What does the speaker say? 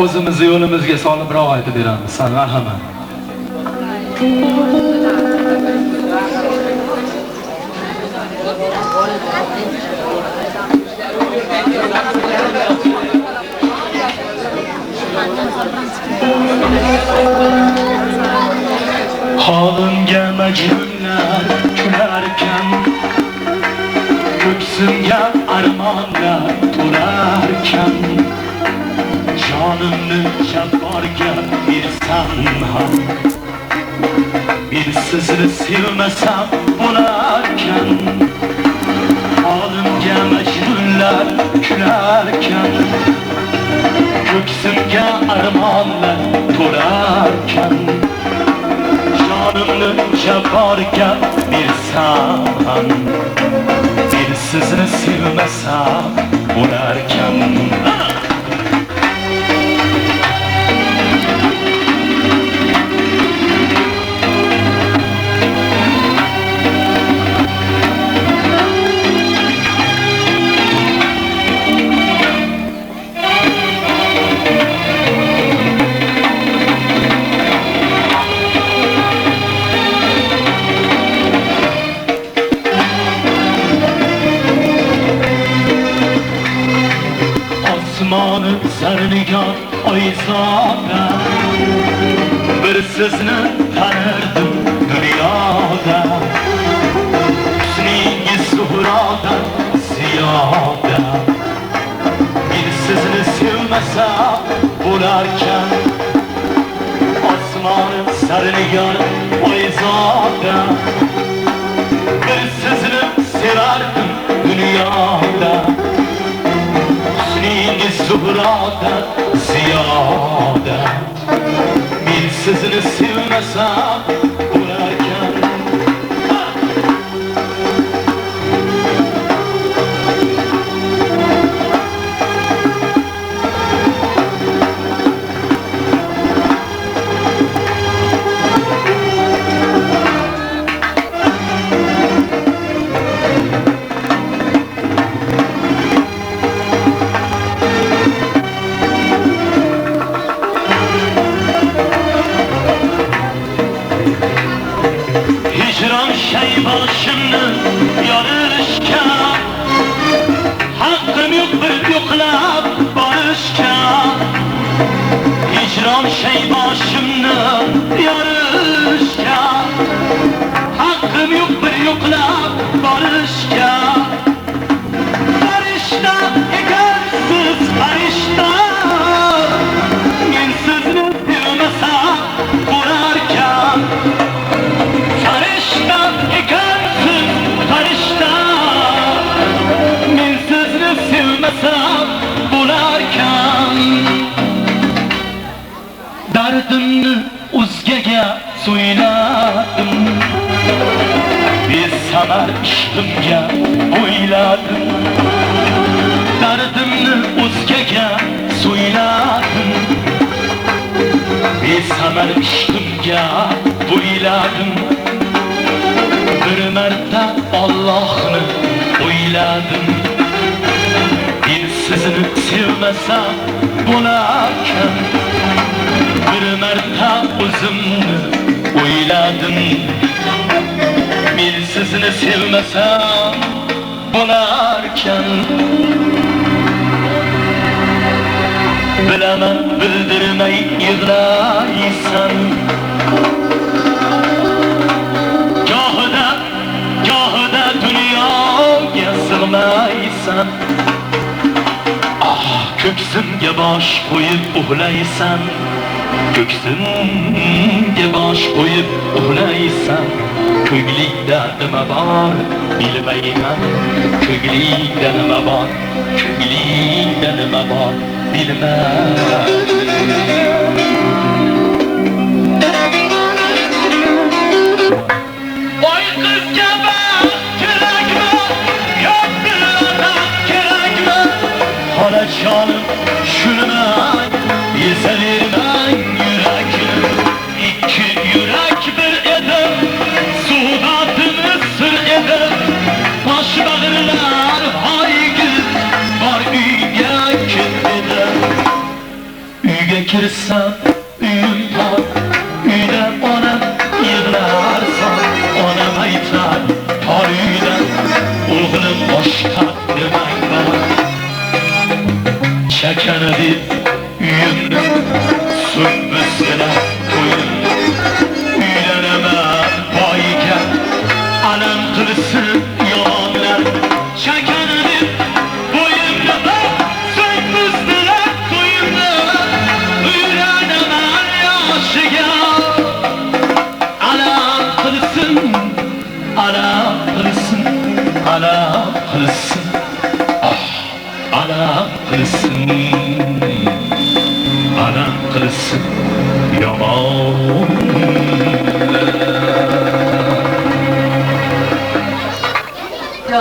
O'zimizni yo'limizga solibroq aytib beramiz. Marhamat. Holimga majnunlar kularkan, ko'ksimga armonlar to'larkan, jonimni jabborga bersam ham, bir sizni sevmasam bo'larkan. Holimga majnunlar kularkan, ko'ksimga armonlar to'larkan, jonimni jabborga bersam ham, bir sizni sevmasam bo'larkan. Osmoni zarnigon oyzoda, bir sizni tanirdim dunyoda. Husningiz Zuhrodan ziyoda, bir sizni sevmasam bo'larkan. Osmoni zarnigon oyzoda, bir sizni sevardim dunyoda. Zuhrodan ziyoda, bir sizni sevmasam bo'larkan. Başımni yorishga, haqqim yo'q bir yo'qlab borishga. Hijron shay boshimni yorishga, haqqim yo'q bir yo'qlab borishga. Farishta ekansiz farishta, men sizni sevmasam bo'larkan. Farishta ekansiz farishta, men sizni sevmasam bo'larkan. Dardimni o'zgaga so'yladim, besamar ishqimga o'yladim. Dardimni o'zgaga so'yladim, besamar ishqimga o'yladim. Bir marta Allohni o'yladim, men sizni sevmasam bo'larkan. Bir marta o'zimni o'yladim, men sizni sevmasam bo'larkan. Bilaman bildirmay yig'laysan, gohida dunyoga sig'maysan. Ko'ksimga bosh qo'yib uxlaysan, ko'ksimga bosh qo'yib uxlaysan. Ko'nglikda nima bor bilmayman, ko'nglikda nima bor, ko'nglikda nima bor bilmayman. Jonim shunimay, yesavermang yurakni. Ikki yurak bir edi, suhbatimiz sir edi. Bosh bag'rlar hoygi bor uyga kim edi. kirsem uyum tor, uyda onam yig'larsan, onam aytar tor uyda, o'g'lim boshqa nimang bor? Chakana deb uyimni sumbuslar to'yim, uylanaman boyga, anam qilsin yomonlar. Chakana deb bo'yimni sumbuslar to'yimni, uylanaman yoshiga, anam qilsin, anam qilsin, anam qilsin, anam qilsin, anam qilsin yomon.